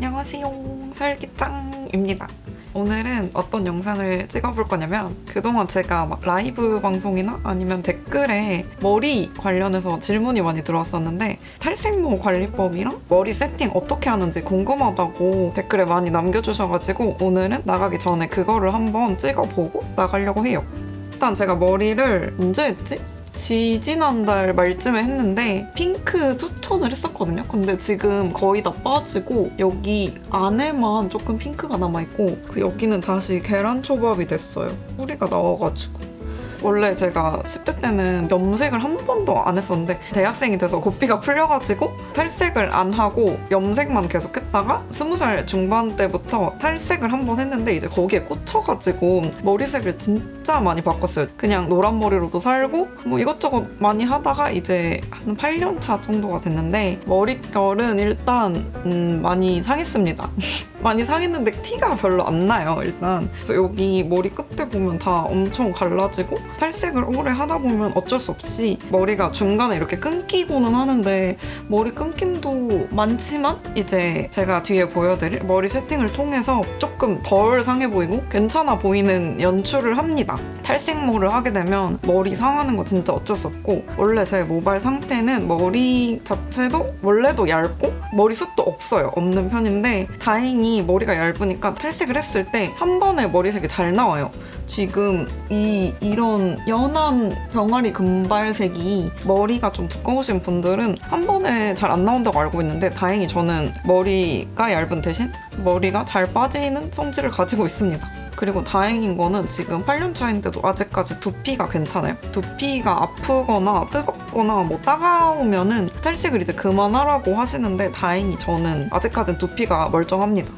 안녕하세요, 설기짱입니다. 오늘은 어떤 영상을 찍어볼 거냐면 그동안 제가 막 라이브 방송이나 아니면 댓글에 머리 관련해서 질문이 많이 들어왔었는데 탈색모 관리법이랑 머리 세팅 어떻게 하는지 궁금하다고 댓글에 많이 남겨주셔가지고 오늘은 나가기 전에 그거를 한번 찍어보고 나가려고 해요. 일단 제가 머리를 언제 했지? 지지난달 말쯤에 했는데 핑크 투톤을 했었거든요. 근데 지금 거의 다 빠지고 여기 안에만 조금 핑크가 남아있고 그 여기는 다시 계란초밥이 됐어요. 뿌리가 나와가지고. 원래 제가 10대 때는 염색을 한 번도 안 했었는데 대학생이 돼서 고삐가 풀려가지고 탈색을 안 하고 염색만 계속 했다가 20살 중반 때부터 탈색을 한 번 했는데 이제 거기에 꽂혀가지고 머리색을 진짜 많이 바꿨어요. 그냥 노란 머리로도 살고 뭐 이것저것 많이 하다가 이제 한 8년 차 정도가 됐는데 머릿결은 일단 많이 상했습니다. 많이 상했는데 티가 별로 안 나요, 일단. 그래서 여기 머리 끝에 보면 다 엄청 갈라지고 탈색을 오래 하다 보면 어쩔 수 없이 머리가 중간에 이렇게 끊기고는 하는데 머리 끊김도 많지만 이제 제가 뒤에 보여드릴 머리 세팅을 통해서 조금 덜 상해 보이고 괜찮아 보이는 연출을 합니다. 탈색모를 하게 되면 머리 상하는 거 진짜 어쩔 수 없고 원래 제 모발 상태는 머리 자체도 원래도 얇고 머리숱도 없는 편인데 다행히 머리가 얇으니까 탈색을 했을 때 한 번에 머리색이 잘 나와요. 지금 이런 연한 병아리 금발색이 머리가 좀 두꺼우신 분들은 한 번에 잘 안 나온다고 알고 있는데 다행히 저는 머리가 얇은 대신 머리가 잘 빠지는 성질을 가지고 있습니다. 그리고 다행인 거는 지금 8년 차인데도 아직까지 두피가 괜찮아요. 두피가 아프거나 뜨겁거나 뭐 따가우면은 탈색을 이제 그만하라고 하시는데 다행히 저는 아직까지는 두피가 멀쩡합니다.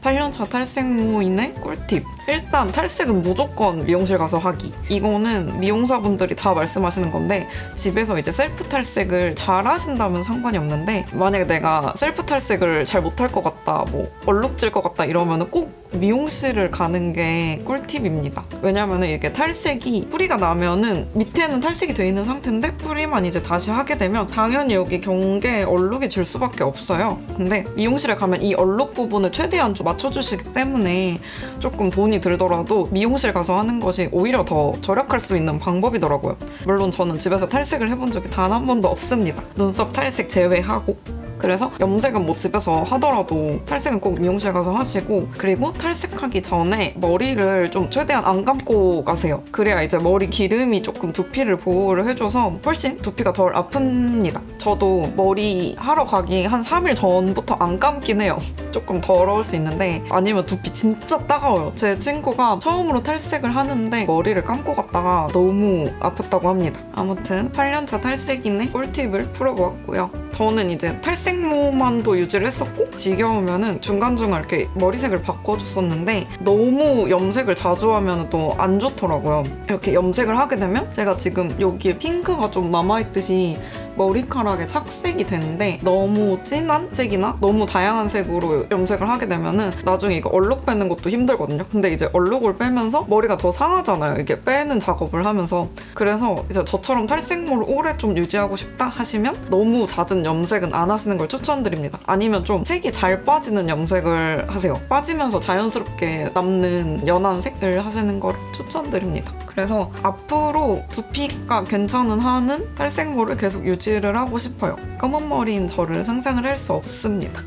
8년차 탈색모인의 꿀팁. 일단 탈색은 무조건 미용실 가서 하기. 이거는 미용사분들이 다 말씀하시는 건데 집에서 이제 셀프 탈색을 잘 하신다면 상관이 없는데 만약에 내가 셀프 탈색을 잘 못할 것 같다, 뭐 얼룩질 것 같다 이러면 꼭 미용실을 가는 게 꿀팁입니다. 왜냐면 이게 탈색이 뿌리가 나면은 밑에는 탈색이 돼 있는 상태인데 뿌리만 이제 다시 하게 되면 당연히 여기 경계에 얼룩이 질 수밖에 없어요. 근데 미용실에 가면 이 얼룩 부분을 최대한 좀 맞춰주시기 때문에 조금 돈이 들더라도 미용실 가서 하는 것이 오히려 더 절약할 수 있는 방법이더라고요. 물론 저는 집에서 탈색을 해본 적이 단 한 번도 없습니다. 눈썹 탈색 제외하고. 그래서 염색은 뭐 집에서 하더라도 탈색은 꼭 미용실 가서 하시고 그리고 탈색하기 전에 머리를 좀 최대한 안 감고 가세요. 그래야 이제 머리 기름이 조금 두피를 보호를 해줘서 훨씬 두피가 덜 아픕니다. 저도 머리 하러 가기 한 3일 전부터 안 감긴 해요. 조금 더러울 수 있는데 아니면 두피 진짜 따가워요. 제 친구가 처음으로 탈색을 하는데 머리를 감고 갔다가 너무 아팠다고 합니다. 아무튼 8년차 탈색인의 꿀팁을 풀어보았고요. 저는 이제 탈색모만도 유지를 했었고 지겨우면은 중간중간 이렇게 머리색을 바꿔줬었는데 너무 염색을 자주 하면 또 안 좋더라고요. 이렇게 염색을 하게 되면 제가 지금 여기에 핑크가 좀 남아있듯이 머리카락에 착색이 되는데 너무 진한 색이나 너무 다양한 색으로 염색을 하게 되면은 나중에 이거 얼룩 빼는 것도 힘들거든요. 근데 이제 얼룩을 빼면서 머리가 더 상하잖아요. 이게 빼는 작업을 하면서. 그래서 이제 저처럼 탈색모를 오래 좀 유지하고 싶다 하시면 너무 잦은 염색은 안 하시는 걸 추천드립니다. 아니면 좀 색이 잘 빠지는 염색을 하세요. 빠지면서 자연스럽게 남는 연한 색을 하시는 걸 추천드립니다. 그래서 앞으로 두피가 괜찮은 한은 탈색모를 계속 유지를 하고 싶어요. 검은 머리인 저를 상상을 할 수 없습니다.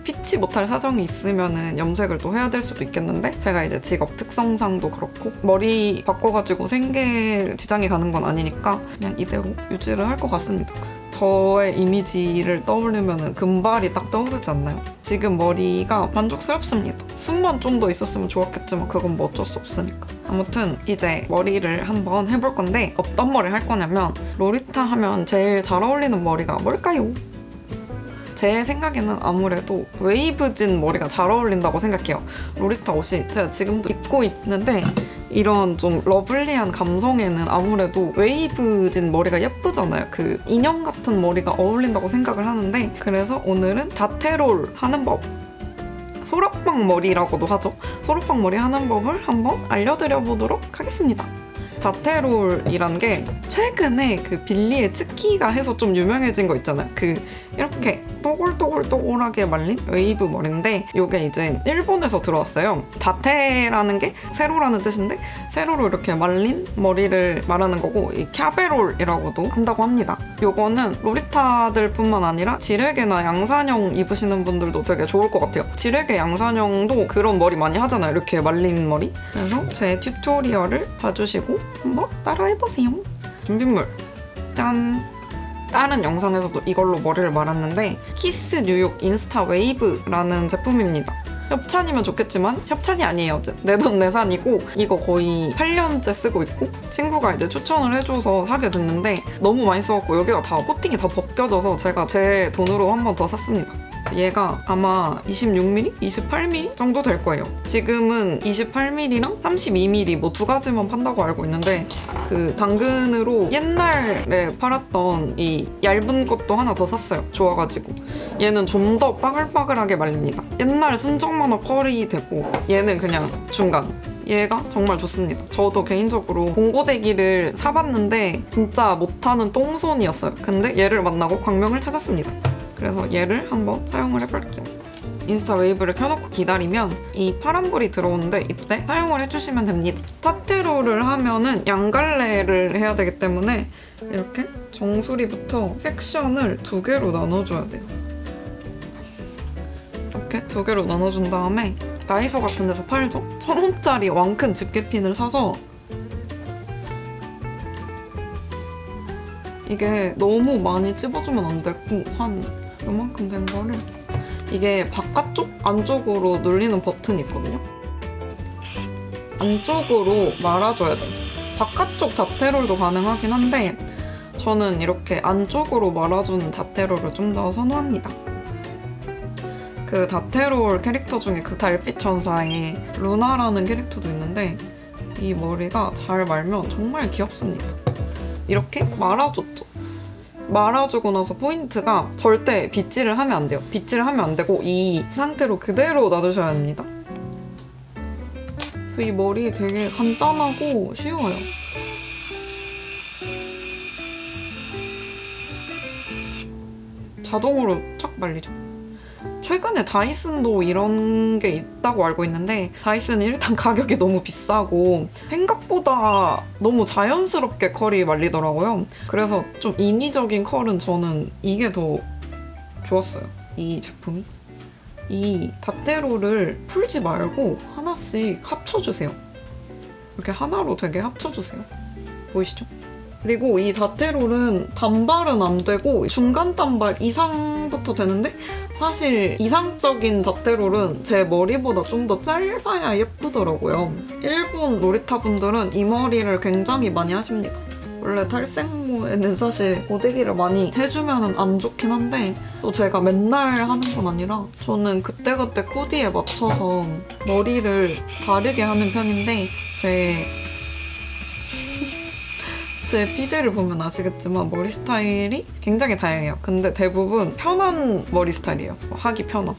피치 못할 사정이 있으면은 염색을 또 해야 될 수도 있겠는데 제가 이제 직업 특성상도 그렇고 머리 바꿔가지고 생계 지장이 가는 건 아니니까 그냥 이대로 유지를 할 것 같습니다. 저의 이미지를 떠올리면 금발이 딱 떠오르지 않나요? 지금 머리가 만족스럽습니다. 숨만 좀 더 있었으면 좋았겠지만 그건 뭐 어쩔 수 없으니까. 아무튼 이제 머리를 한번 해볼 건데 어떤 머리 할 거냐면 로리타 하면 제일 잘 어울리는 머리가 뭘까요? 제 생각에는 아무래도 웨이브진 머리가 잘 어울린다고 생각해요. 로리타 옷이 제가 지금도 입고 있는데 이런 좀 러블리한 감성에는 아무래도 웨이브진 머리가 예쁘잖아요. 그 인형 같은 머리가 어울린다고 생각을 하는데 그래서 오늘은 다테롤 하는 법, 소락방 머리라고도 하죠. 소락방 머리 하는 법을 한번 알려드려 보도록 하겠습니다. 다테롤이란 게 최근에 그 빌리의 츠키가 해서 좀 유명해진 거 있잖아요. 그 이렇게 또골또골또골하게 말린 웨이브 머리인데 이게 이제 일본에서 들어왔어요. 다테라는 게 세로라는 뜻인데 세로로 이렇게 말린 머리를 말하는 거고 이 캬베롤이라고도 한다고 합니다. 요거는 로리타들 뿐만 아니라 지레게나 양산형 입으시는 분들도 되게 좋을 것 같아요. 지레게 양산형도 그런 머리 많이 하잖아요. 이렇게 말린 머리. 그래서 제 튜토리얼을 봐주시고 한번 따라해보세요. 준비물 짠! 다른 영상에서도 이걸로 머리를 말았는데 키스 뉴욕 인스타 웨이브라는 제품입니다. 협찬이면 좋겠지만 협찬이 아니에요. 내돈내산이고 이거 거의 8년째 쓰고 있고 친구가 이제 추천을 해줘서 사게 됐는데 너무 많이 써갖고 여기가 다 코팅이 다 벗겨져서 제가 제 돈으로 한 번 더 샀습니다. 얘가 아마 26mm? 28mm 정도 될 거예요. 지금은 28mm랑 32mm 뭐 두 가지만 판다고 알고 있는데 그 당근으로 옛날에 팔았던 이 얇은 것도 하나 더 샀어요. 좋아가지고 얘는 좀 더 빠글빠글하게 말립니다. 옛날 순정만화 컬이 되고 얘는 그냥 중간. 얘가 정말 좋습니다. 저도 개인적으로 공고데기를 사봤는데 진짜 못하는 똥손이었어요. 근데 얘를 만나고 광명을 찾았습니다. 그래서 얘를 한번 사용을 해볼게요. 인스타 웨이브를 켜놓고 기다리면 이 파란불이 들어오는데 이때 사용을 해주시면 됩니다. 타테로를 하면은 양갈래를 해야 되기 때문에 이렇게 정수리부터 섹션을 2개로 나눠줘야 돼요. 이렇게 2개로 나눠준 다음에 다이소 같은 데서 팔죠? 1,000원짜리 왕큰 집게핀을 사서 이게 너무 많이 찝어주면 안 되고 한 요만큼 된 거를 이게 바깥쪽, 안쪽으로 눌리는 버튼이 있거든요. 안쪽으로 말아줘야 돼요. 바깥쪽 다테롤도 가능하긴 한데 저는 이렇게 안쪽으로 말아주는 다테롤을 좀 더 선호합니다. 그 다테롤 캐릭터 중에 그 달빛 천사에 루나라는 캐릭터도 있는데 이 머리가 잘 말면 정말 귀엽습니다. 이렇게 말아줬죠. 말아주고 나서 포인트가 절대 빗질을 하면 안 돼요. 빗질을 하면 안 되고 이 상태로 그대로 놔두셔야 합니다. 그래서 이 머리 되게 간단하고 쉬워요. 자동으로 착 말리죠. 최근에 다이슨도 이런 게 있다고 알고 있는데 다이슨은 일단 가격이 너무 비싸고 생각보다 너무 자연스럽게 컬이 말리더라고요. 그래서 좀 인위적인 컬은 저는 이게 더 좋았어요. 이 제품이. 이 다테롤을 풀지 말고 하나씩 합쳐주세요. 이렇게 하나로 되게 합쳐주세요. 보이시죠? 그리고 이 다테롤은 단발은 안 되고 중간 단발 이상부터 되는데 사실 이상적인 다테롤은 제 머리보다 좀 더 짧아야 예쁘더라고요. 일본 로리타 분들은 이 머리를 굉장히 많이 하십니다. 원래 탈색모에는 사실 고데기를 많이 해주면 안 좋긴 한데 또 제가 맨날 하는 건 아니라 저는 그때그때 코디에 맞춰서 머리를 다르게 하는 편인데 제 피드를 보면 아시겠지만 머리 스타일이 굉장히 다양해요. 근데 대부분 편한 머리 스타일이에요. 하기 편한.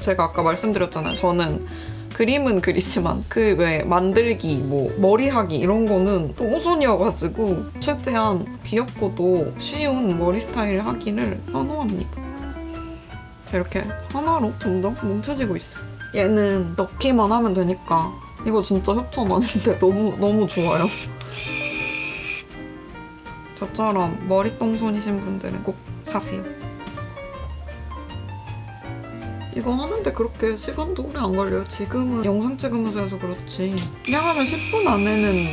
제가 아까 말씀드렸잖아요. 저는 그림은 그리지만 그 외 만들기, 뭐 머리하기 이런 거는 똥손이어가지고 최대한 귀엽고도 쉬운 머리 스타일 하기를 선호합니다. 이렇게 하나로 점점 뭉쳐지고 있어요. 얘는 넣기만 하면 되니까 이거 진짜 협찬 아닌데 너무 좋아요. 저처럼 머리똥손이신 분들은 꼭 사세요. 이거 하는데 그렇게 시간도 오래 안 걸려요. 지금은 영상 찍으면서 해서 그렇지 그냥 하면 10분 안에는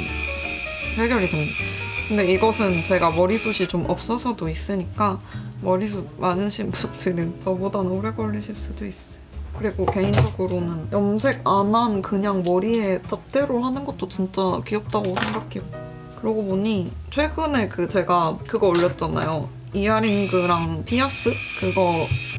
해결이 됩니다. 근데 이것은 제가 머리숱이 좀 없어서도 있으니까 머리숱 많으신 분들은 저보다는 오래 걸리실 수도 있어요. 그리고 개인적으로는 염색 안 한 그냥 머리에 덧대로 하는 것도 진짜 귀엽다고 생각해요. 그러고 보니 최근에 제가 그거 올렸잖아요. 이어링그랑 피아스?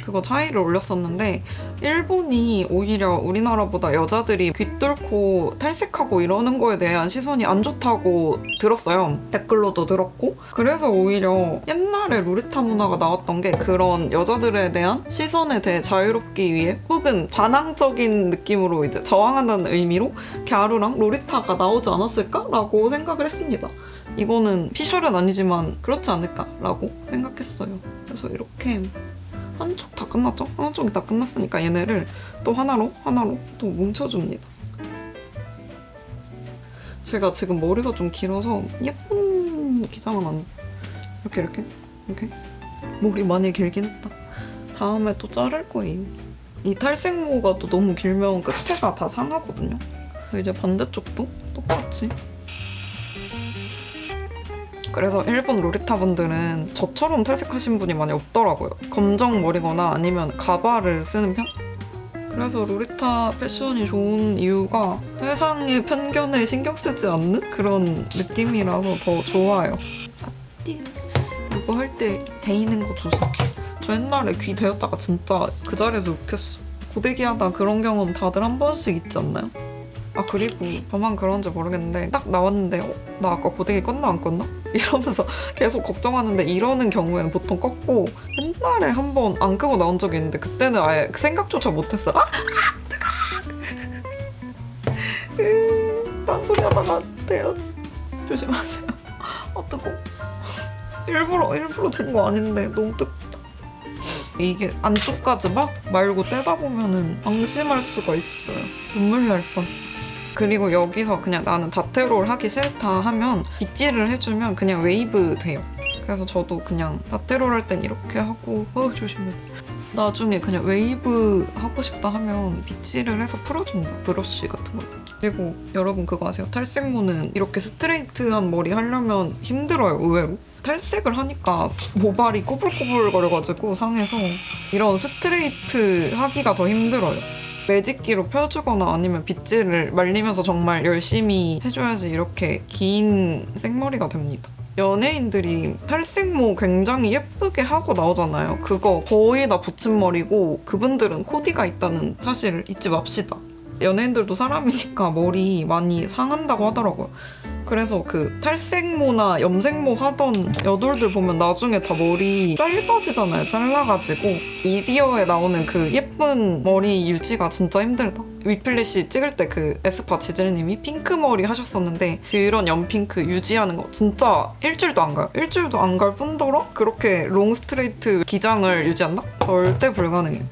그거 차이를 올렸었는데 일본이 오히려 우리나라보다 여자들이 귀 뚫고 탈색하고 이러는 거에 대한 시선이 안 좋다고 들었어요. 댓글로도 들었고 그래서 오히려 옛날에 로리타 문화가 나왔던 게 그런 여자들에 대한 시선에 대해 자유롭기 위해 혹은 반항적인 느낌으로 이제 저항한다는 의미로 갸루랑 로리타가 나오지 않았을까라고 생각을 했습니다. 이거는 피셜은 아니지만 그렇지 않을까라고 생각했어요. 그래서 이렇게 한쪽 다 끝났죠? 한쪽이 다 끝났으니까 얘네를 또 하나로 또 뭉쳐줍니다. 제가 지금 머리가 좀 길어서 예쁜 기장은 안 이렇게 머리 많이 길긴 했다. 다음에 또 자를 거예요. 이 탈색모가 또 너무 길면 끝에가 다 상하거든요. 이제 반대쪽도 똑같이. 그래서 일본 로리타 분들은 저처럼 탈색하신 분이 많이 없더라고요. 검정 머리거나 아니면 가발을 쓰는 편? 그래서 로리타 패션이 좋은 이유가 세상의 편견에 신경 쓰지 않는 그런 느낌이라서 더 좋아요. 이거 할 때 데이는 거 조심. 저 옛날에 귀 대었다가 진짜 그 자리에서 욕했어. 고데기 하다 그런 경험 다들 한 번씩 있지 않나요? 아 그리고 저만 그런지 모르겠는데 딱 나왔는데 나 아까 고데기 껐나 안 껐나? 이러면서 계속 걱정하는데 이러는 경우에는 보통 껐고 옛날에 한 번 안 끄고 나온 적이 있는데 그때는 아예 생각조차 못했어요. 뜨거! 딴소리 하다가 데였어. 조심하세요. 뜨거. 일부러 된 거 아닌데 너무 뜨겁다. 이게 안쪽까지 막 말고 떼다 보면은 방심할 수가 있어요. 눈물 날 뻔. 그리고 여기서 그냥 나는 다테롤 하기 싫다 하면 빗질을 해주면 그냥 웨이브 돼요. 그래서 저도 그냥 다테롤 할 땐 이렇게 하고 조심해. 나중에 그냥 웨이브 하고 싶다 하면 빗질을 해서 풀어준다. 브러쉬 같은 거. 그리고 여러분 그거 아세요? 탈색모는 이렇게 스트레이트한 머리 하려면 힘들어요. 의외로. 탈색을 하니까 모발이 꾸불꾸불거려가지고 상해서 이런 스트레이트 하기가 더 힘들어요. 매직기로 펴주거나 아니면 빗질을 말리면서 정말 열심히 해줘야지 이렇게 긴 생머리가 됩니다. 연예인들이 탈색모 굉장히 예쁘게 하고 나오잖아요. 그거 거의 다 붙임머리고 그분들은 코디가 있다는 사실을 잊지 맙시다. 연예인들도 사람이니까 머리 많이 상한다고 하더라고요. 그래서 그 탈색모나 염색모 하던 여돌들 보면 나중에 다 머리 짧아지잖아요. 잘라가지고. 미디어에 나오는 그 예쁜 머리 유지가 진짜 힘들다. 위플래시 찍을 때 그 에스파 지질님이 핑크 머리 하셨었는데 그런 연핑크 유지하는 거 진짜 일주일도 안 가요. 일주일도 안 갈 뿐더러 그렇게 롱 스트레이트 기장을 유지한다? 절대 불가능해요.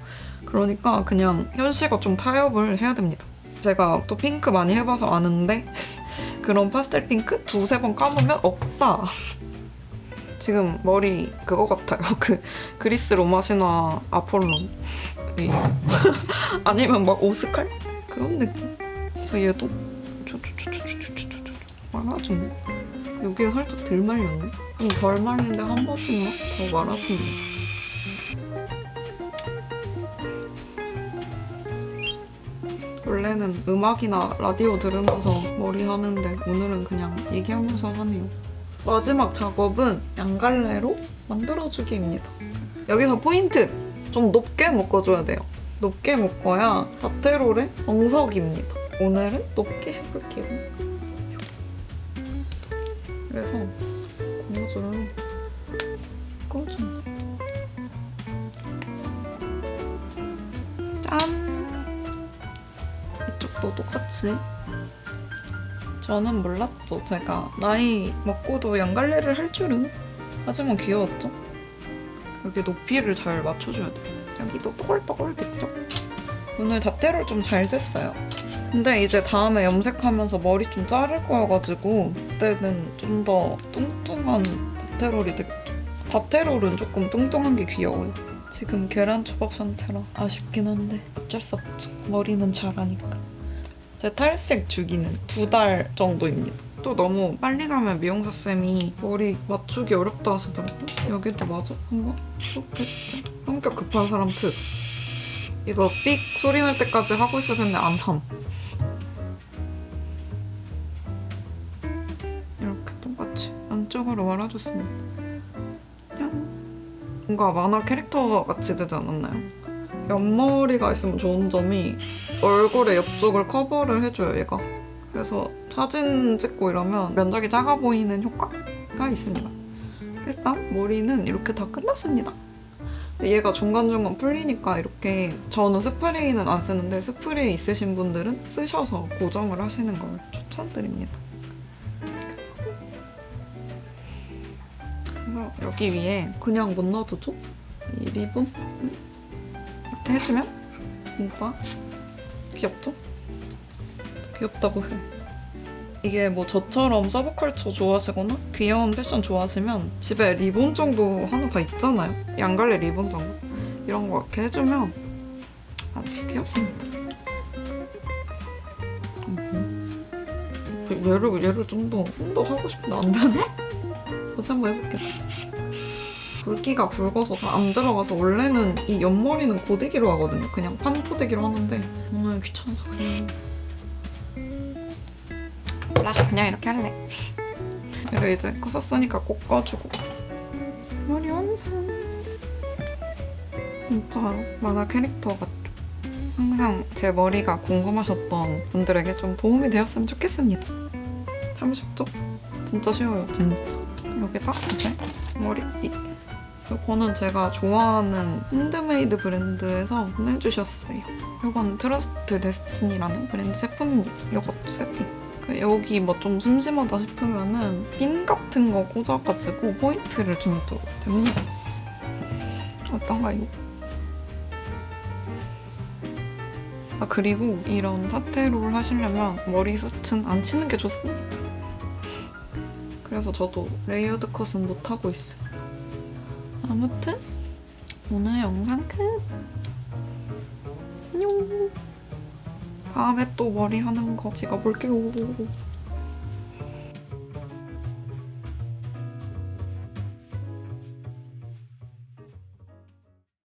그러니까 그냥 현실과 좀 타협을 해야 됩니다. 제가 또 핑크 많이 해봐서 아는데 그런 파스텔 핑크 두세 번 감으면 없다. 지금 머리 그거 같아요. 그 그리스 로마 신화 아폴론. 아니면 막 오스칼? 그런 느낌. 그래서 얘도 말아주네. 여기가 살짝 덜 말렸네. 덜 말린데 한 번씩만 더 말아줍니다. 원래는 음악이나 라디오 들으면서 머리 하는데 오늘은 그냥 얘기하면서 하네요. 마지막 작업은 양갈래로 만들어주기입니다. 여기서 포인트! 좀 높게 묶어줘야 돼요. 높게 묶어야 다테롤의 정석입니다. 오늘은 높게 해볼게요. 그래서 고무줄을 묶어줍니다. 짠! 이쪽도 똑같이. 저는 몰랐죠. 제가 나이 먹고도 양갈래를 할 줄은. 하지만 귀여웠죠? 여기 높이를 잘 맞춰줘야 돼요. 여기도 또글또글 됐죠? 오늘 다테롤 좀 잘 됐어요. 근데 이제 다음에 염색하면서 머리 좀 자를 거여가지고 그때는 좀 더 뚱뚱한 다테롤이 됐죠. 다테롤은 조금 뚱뚱한 게 귀여워요. 지금 계란초밥 상태라 아쉽긴 한데 어쩔 수 없죠. 머리는 잘하니까. 제 탈색 주기는 2달 정도입니다. 또 너무 빨리 가면 미용사쌤이 머리 맞추기 어렵다 하시더라고요. 여기도 맞아? 한번 쏙 해줄게. 성격 급한 사람 특. 이거 삑 소리 날 때까지 하고 있어야 되는데 안 함. 이렇게 똑같이 안쪽으로 말아줬습니다. 짠. 뭔가 만화 캐릭터 같이 되지 않았나요? 옆머리가 있으면 좋은 점이 얼굴의 옆쪽을 커버를 해줘요, 얘가. 그래서 사진 찍고 이러면 면적이 작아 보이는 효과가 있습니다. 일단 머리는 이렇게 다 끝났습니다. 얘가 중간중간 풀리니까 이렇게 저는 스프레이는 안 쓰는데 스프레이 있으신 분들은 쓰셔서 고정을 하시는 걸 추천드립니다. 그래서 여기 위에 그냥 못 놔두죠? 이 리본 이렇게 해주면 진짜 귀엽죠? 귀엽다고 해. 이게 뭐 저처럼 서브컬처 좋아하시거나 귀여운 패션 좋아하시면 집에 리본 정도 하나 다 있잖아요. 양갈래 리본 정도. 이런 거 이렇게 해주면 아주 귀엽습니다. 얘를 좀 더 하고 싶은데 안 되나? 다시 한번 해볼게요. 굵기가 굵어서 안 들어가서 원래는 이 옆머리는 고데기로 하거든요. 그냥 판 고데기로 하는데 오늘 귀찮아서 그냥 이렇게 할래. 얘를 이제 컸었으니까 꽂아주고 머리 완성. 진짜 만화 캐릭터 같죠? 항상 제 머리가 궁금하셨던 분들에게 좀 도움이 되었으면 좋겠습니다. 참 쉽죠? 진짜 쉬워요, 진짜. 여기다 이제 머리띠. 이거는 제가 좋아하는 핸드메이드 브랜드에서 보내주셨어요. 이건 트러스트 데스티니라는 브랜드 제품입니다. 이것도 세팅. 여기 뭐 좀 심심하다 싶으면은 핀 같은 거 꽂아가지고 포인트를 주면 또 됩니다. 어떤가요? 아 그리고 이런 타테롤 하시려면 머리숱은 안 치는 게 좋습니다. 그래서 저도 레이어드 컷은 못하고 있어요. 아무튼 오늘 영상 끝! 안녕! 다음에 또 머리 하는 거 찍어볼게요.